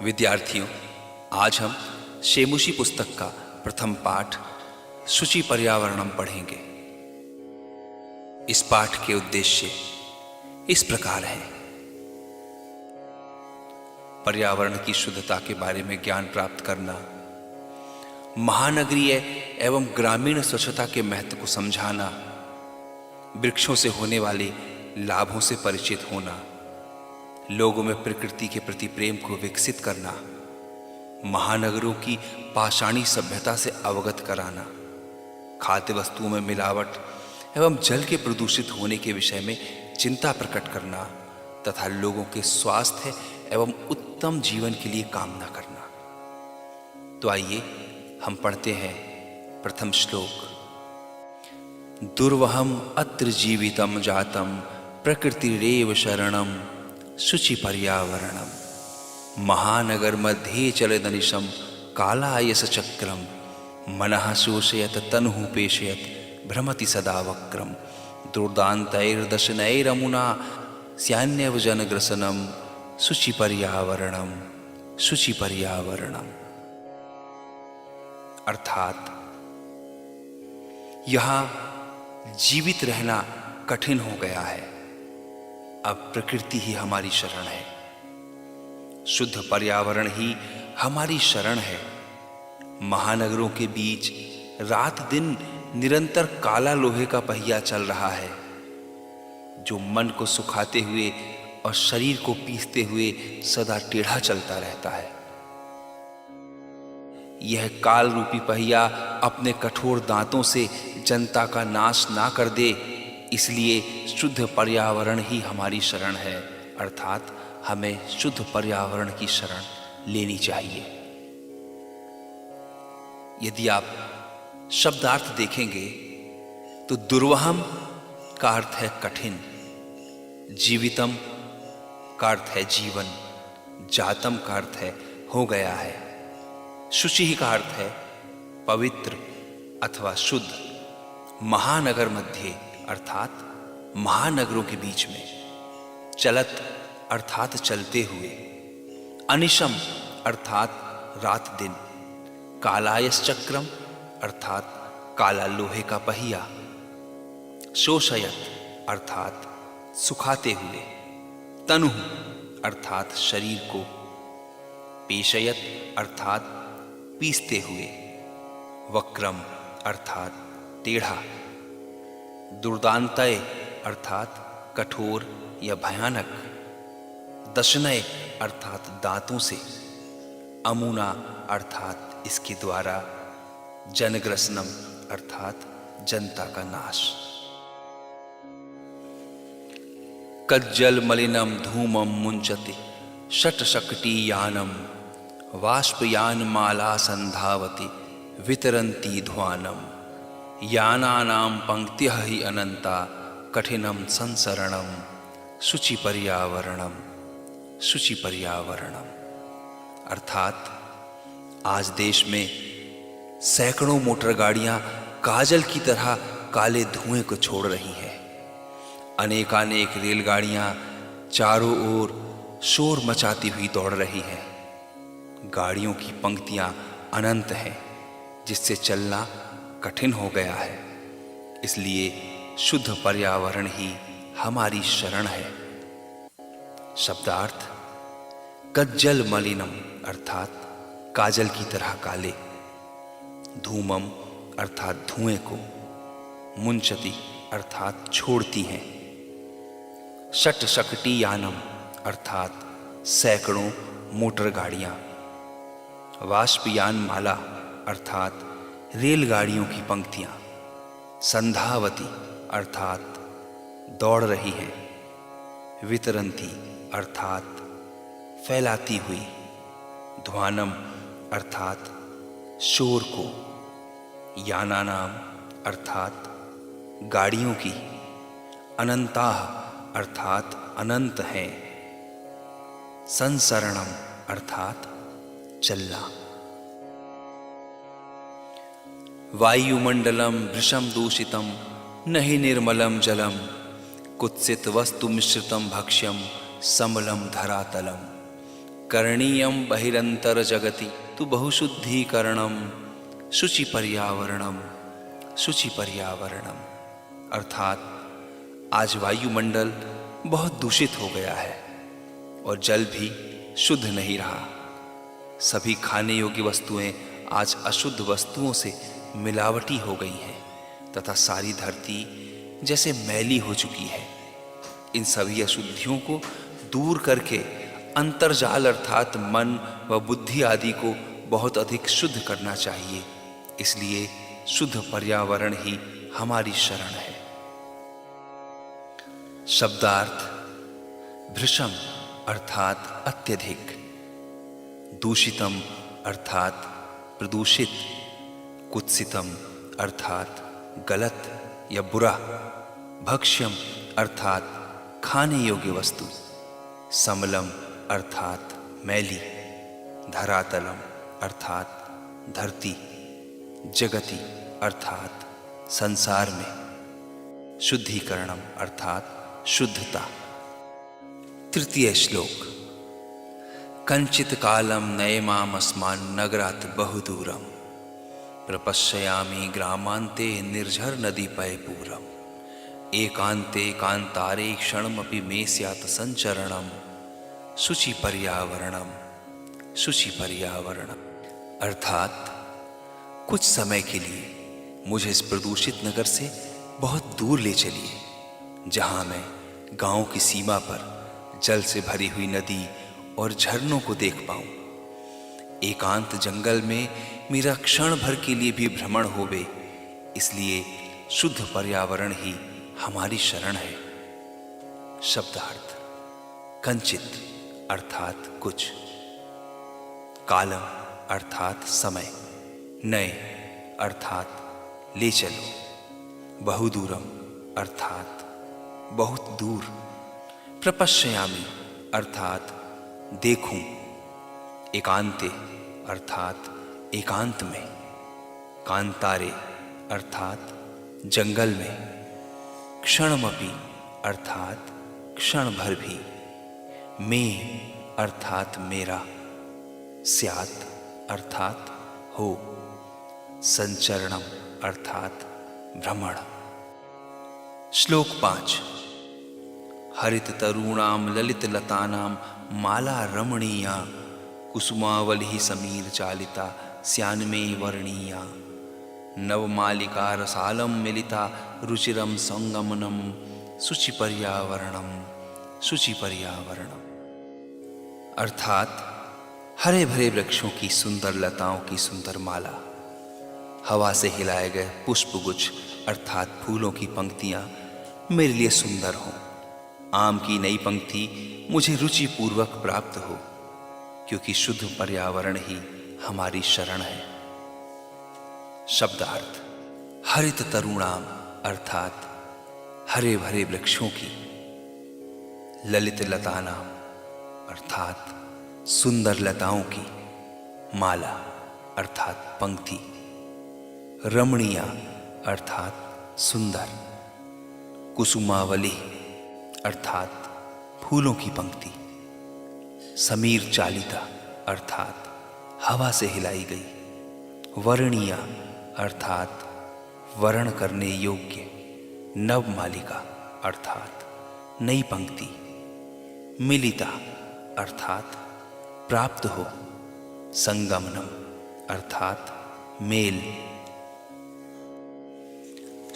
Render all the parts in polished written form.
विद्यार्थियों, आज हम शेमुशी पुस्तक का प्रथम पाठ शुचि पर्यावरणम पढ़ेंगे। इस पाठ के उद्देश्य इस प्रकार हैं। पर्यावरण की शुद्धता के बारे में ज्ञान प्राप्त करना, महानगरीय एवं ग्रामीण स्वच्छता के महत्व को समझाना, वृक्षों से होने वाले लाभों से परिचित होना, लोगों में प्रकृति के प्रति प्रेम को विकसित करना, महानगरों की पाषाणी सभ्यता से अवगत कराना, खाद्य वस्तुओं में मिलावट एवं जल के प्रदूषित होने के विषय में चिंता प्रकट करना तथा लोगों के स्वास्थ्य एवं उत्तम जीवन के लिए कामना करना। तो आइए हम पढ़ते हैं प्रथम श्लोक। दुर्वहम अत्र जीवितम जातम प्रकृतिरेव शरणम शुचि पर्यावरणम महानगर मध्ये चलदनिशम कालायस चक्रम मनः शोषयत तनुः पेशयत भ्रमति सदा वक्रम दुर्दान्तैर्दशनैरमुना स्यान्यव जनग्रसनम शुचि पर्यावरणम शुचि पर्यावरणम। अर्थात यहां जीवित रहना कठिन हो गया है। अब प्रकृति ही हमारी शरण है, शुद्ध पर्यावरण ही हमारी शरण है। महानगरों के बीच रात दिन निरंतर काला लोहे का पहिया चल रहा है, जो मन को सुखाते हुए और शरीर को पीसते हुए सदा टेढ़ा चलता रहता है। यह काल रूपी पहिया अपने कठोर दांतों से जनता का नाश ना कर दे, इसलिए शुद्ध पर्यावरण ही हमारी शरण है। अर्थात हमें शुद्ध पर्यावरण की शरण लेनी चाहिए। यदि आप शब्दार्थ देखेंगे तो दुर्वहम का अर्थ है कठिन, जीवितम का अर्थ है जीवन, जातम का अर्थ है हो गया है, शुचि का अर्थ है पवित्र अथवा शुद्ध, महानगर मध्य अर्थात महानगरों के बीच में, चलत अर्थात चलते हुए, अनिशम अर्थात रात दिन, कालायस चक्रम अर्थात काला लोहे का पहिया, शोषयत अर्थात सुखाते हुए, तनुः अर्थात शरीर को, पेशयत अर्थात पीसते हुए, वक्रम अर्थात टेढ़ा, दुर्दांतय अर्थात कठोर या भयानक, दशनय अर्थात दांतों से, अमुना अर्थात इसके द्वारा, जनग्रसनम अर्थात जनता का नाश। कज्जल मलिनम धूमम मुंचते षट्शक्टी यानम वाष्पयान माला संधावति वितरन्ति ध्वानम यानानां पंक्तिः हि अनंता कठिनम संसरणम शुचि पर्यावरणम शुचि पर्यावरणम। अर्थात आज देश में सैकड़ों मोटर गाड़ियां काजल की तरह काले धुएं को छोड़ रही हैं। अनेकानेक रेलगाड़ियां चारों ओर शोर मचाती हुई दौड़ रही हैं। गाड़ियों की पंक्तियां अनंत हैं, जिससे चलना कठिन हो गया है। इसलिए शुद्ध पर्यावरण ही हमारी शरण है। शब्दार्थ कज्जल मलिनम अर्थात काजल की तरह काले, धूमम अर्थात धुएं को, मुंचती अर्थात छोड़ती हैं, षट्शक्टी यानम अर्थात सैकड़ों मोटर गाड़ियां, वाष्पयान माला अर्थात रेलगाड़ियों की पंक्तियां, संधावती अर्थात दौड़ रही हैं, वितरंती अर्थात फैलाती हुई, ध्वानम अर्थात शोर को, यानानाम अर्थात गाड़ियों की, अनंताः अर्थात अनंत हैं, संसरणम अर्थात चलना। वायुमंडलम भृशम दूषितम न हि निर्मलम जलम कुत्सित वस्तु मिश्रितम भक्ष्यम समलम धरातलम करणीयम बहिरंतर जगति तु बहुशुद्धीकरणम शुचि पर्यावरणम शुचि पर्यावरणम। अर्थात आज वायुमंडल बहुत दूषित हो गया है और जल भी शुद्ध नहीं रहा। सभी खाने योग्य वस्तुएं आज अशुद्ध वस्तुओं से मिलावटी हो गई हैं तथा सारी धरती जैसे मैली हो चुकी है। इन सभी अशुद्धियों को दूर करके अंतर्जाल अर्थात मन व बुद्धि आदि को बहुत अधिक शुद्ध करना चाहिए। इसलिए शुद्ध पर्यावरण ही हमारी शरण है। शब्दार्थ भृशम अर्थात अत्यधिक, दूषितम अर्थात प्रदूषित, कुत्सितम अर्थात गलत या बुरा, भक्ष्यम अर्थात खाने योग्य वस्तु, समलम अर्थात मैली, धरातलम अर्थात धरती, जगति अर्थात संसार में, शुद्धिकरणम अर्थात शुद्धता। तृतीय श्लोक। कंचित कालम नयमामस्मान् नगरात् बहुदूरम प्रपश्यामि ग्रामान्ते निर्झर नदी पयपूरम एकांते कांतारे क्षणमपि मे स्यात् संचरणम शुचि पर्यावरणम शुचि पर्यावरणम। अर्थात कुछ समय के लिए मुझे इस प्रदूषित नगर से बहुत दूर ले चलिए, जहां मैं गांव की सीमा पर जल से भरी हुई नदी और झरनों को देख पाऊं। एकांत जंगल में मेरा क्षण भर के लिए भी भ्रमण होवे, इसलिए शुद्ध पर्यावरण ही हमारी शरण है। शब्दार्थ कंचित अर्थात कुछ, कालम अर्थात समय, नए अर्थात ले चलो, बहुदूरम अर्थात बहुत दूर, प्रपश्यामि अर्थात देखूं, एकांते अर्थात एकांत में, कांतारे अर्थात जंगल में, क्षणमपि अर्थात क्षण भर भी, में अर्थात मेरा, स्यात् अर्थात हो, संचरणम अर्थात भ्रमण। श्लोक 5। हरित तरुणाम ललित लतानाम माला रमणीया कुसुमावली समीर चालिता स्यान्मे वर्णीया नवमालिका रसालम मिलिता रुचिरम संगमनम शुचि पर्यावरणम शुचि पर्यावरणम। अर्थात हरे भरे वृक्षों की सुंदर लताओं की सुंदर माला, हवा से हिलाए गए पुष्पगुच्छ अर्थात फूलों की पंक्तियां मेरे लिए सुंदर हों। आम की नई पंक्ति मुझे रुचि पूर्वक प्राप्त हो, क्योंकि शुद्ध पर्यावरण ही हमारी शरण है। शब्दार्थ हरित तरुणाम अर्थात हरे भरे वृक्षों की, ललित लतानाम अर्थात सुंदर लताओं की, माला अर्थात पंक्ति, रमणीया अर्थात सुंदर, कुसुमावली अर्थात फूलों की पंक्ति, समीर चालिता अर्थात हवा से हिलाई गई, वर्णीया अर्थात वर्ण करने योग्य, नवमालिका अर्थात नई पंक्ति, मिलिता अर्थात प्राप्त हो, संगमनम अर्थात मेल।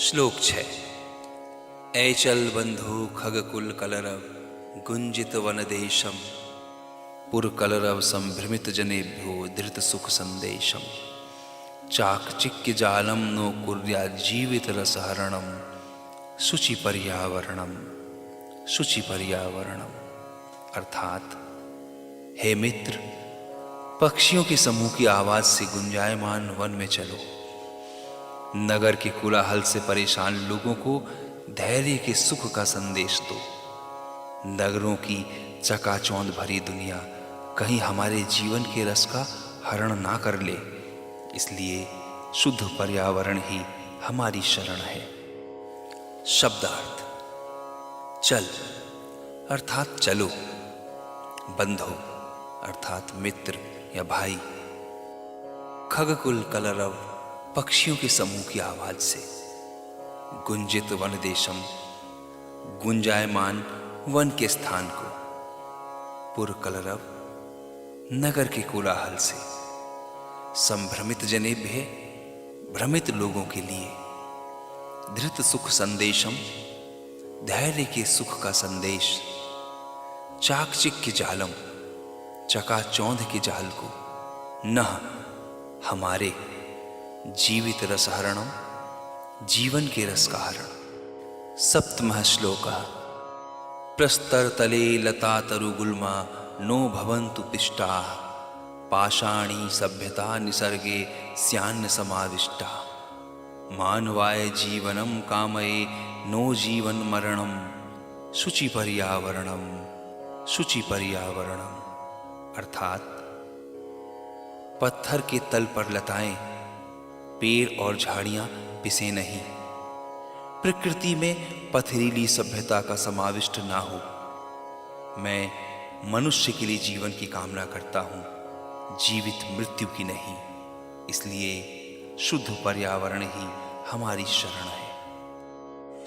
श्लोक 6। ऐचल बंधु खगकुल कलरव गुंजित वनदेशम पुरकलरव संभ्रमित जनेभ्यो धृत सुख संदेशम चाकचिक्य जालम नो कुर्या जीवित रसहरणम शुचि पर्यावरणम शुचि पर्यावरणम। अर्थात हे मित्र, पक्षियों के समूह की आवाज से गुंजायमान वन में चलो, नगर के कोलाहल से परेशान लोगों को धैर्य के सुख का संदेश दो। नगरों की चकाचौंध भरी दुनिया कहीं हमारे जीवन के रस का हरण ना कर ले, इसलिए शुद्ध पर्यावरण ही हमारी शरण है। शब्दार्थ चल अर्थात चलो, बंधो अर्थात मित्र या भाई। खगकुल कलरव पक्षियों के समूह की आवाज से। गुंजित वन देशम गुंजायमान वन के स्थान को। पुर कलरव नगर के कोलाहल से। संभ्रमित जनेभ्य भ्रमित लोगों के लिए। धृत सुख संदेशम धैर्य के सुख का संदेश। चाकचिक्य जालम चकाचौंध के जाल को। नह हमारे जीवित रसहरणम जीवन के रस का हरण। सप्तमः श्लोक। प्रस्तरतले लता तरुगुल्मा नो भवन्तु पिष्टाः पाषाणी सभ्यता निसर्गे स्यान्न समाविष्टा। मानवाय जीवनम कामये नो जीवन मरणम शुचि पर्यावरणम शुचि पर्यावरणम। अर्थात पत्थर के तल पर लताएं पेड़ और झाड़ियां पिसे नहीं। प्रकृति में पथरीली सभ्यता का समाविष्ट ना हो। मैं मनुष्य के लिए जीवन की कामना करता हूं, जीवित मृत्यु की नहीं। इसलिए शुद्ध पर्यावरण ही हमारी शरण है।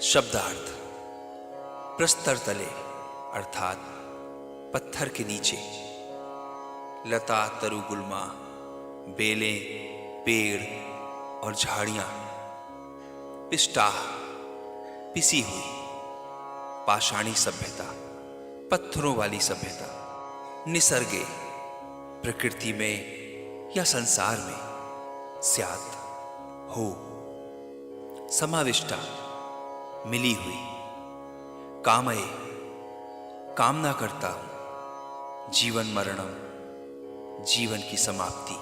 शब्दार्थ। प्रस्तर तले अर्थात पत्थर के नीचे। लता तरुगुल्मा बेलें पेड़ और झाड़ियां। पिष्टाह पिसी हुई। पाषाणी सभ्यता पत्थरों वाली सभ्यता। निसर्गे प्रकृति में या संसार में। स्यात् हो। समाविष्टा मिली हुई। कामये कामना करता हूं। जीवन मरणम जीवन की समाप्ति।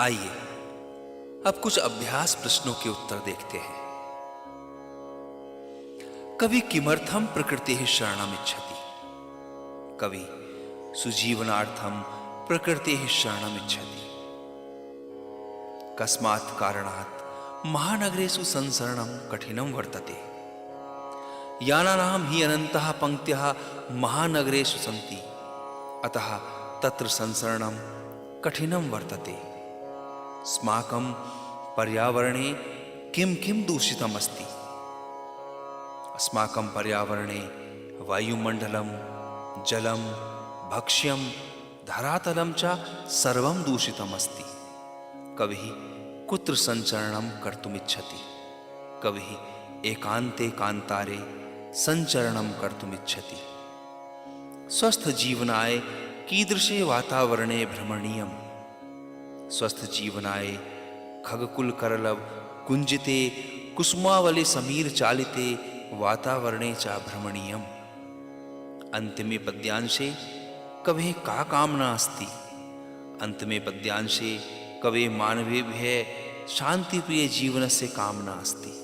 आइए अब कुछ अभ्यास प्रश्नों के उत्तर देखते हैं। कवि किमर्थम प्रकृति शरणम इच्छति। कवि सुजीवनार्थम प्रकृति शरणम इच्छति। कस्मात् कारणात् महानगरेषु संसरणम कठिनं वर्तते। यानानां हि अनन्तः पंक्त्यः महानगरेषु सन्ति अतः तत्र संसरणम कठिनं वर्तते। अस्माकं पर्यावरणे किं किं दूषितम् अस्ति। अस्माकं पर्यावरणे वायुमण्डलं जलं भक्ष्यं धरातलं च सर्वं दूषितम् अस्ति। कविः कुत्र संचरणं कर्तुमिच्छति। कविः एकान्ते कान्तारे संचरणं कर्तुमिच्छति। स्वस्थ जीवनाय कीदृशे वातावरणे भ्रमणीयम्। स्वस्थ जीवनाय खगकुल करलव कुंजिते कुसुमावले समीर चालिते वातावरणे च भ्रमणीयम्। अंतिमे पद्यांशे कवे का कामना अस्ति। अंतिमे पद्यांशे कवे मानवेभ्यः शांतिप्रिय जीवनस्य कामना अस्ति।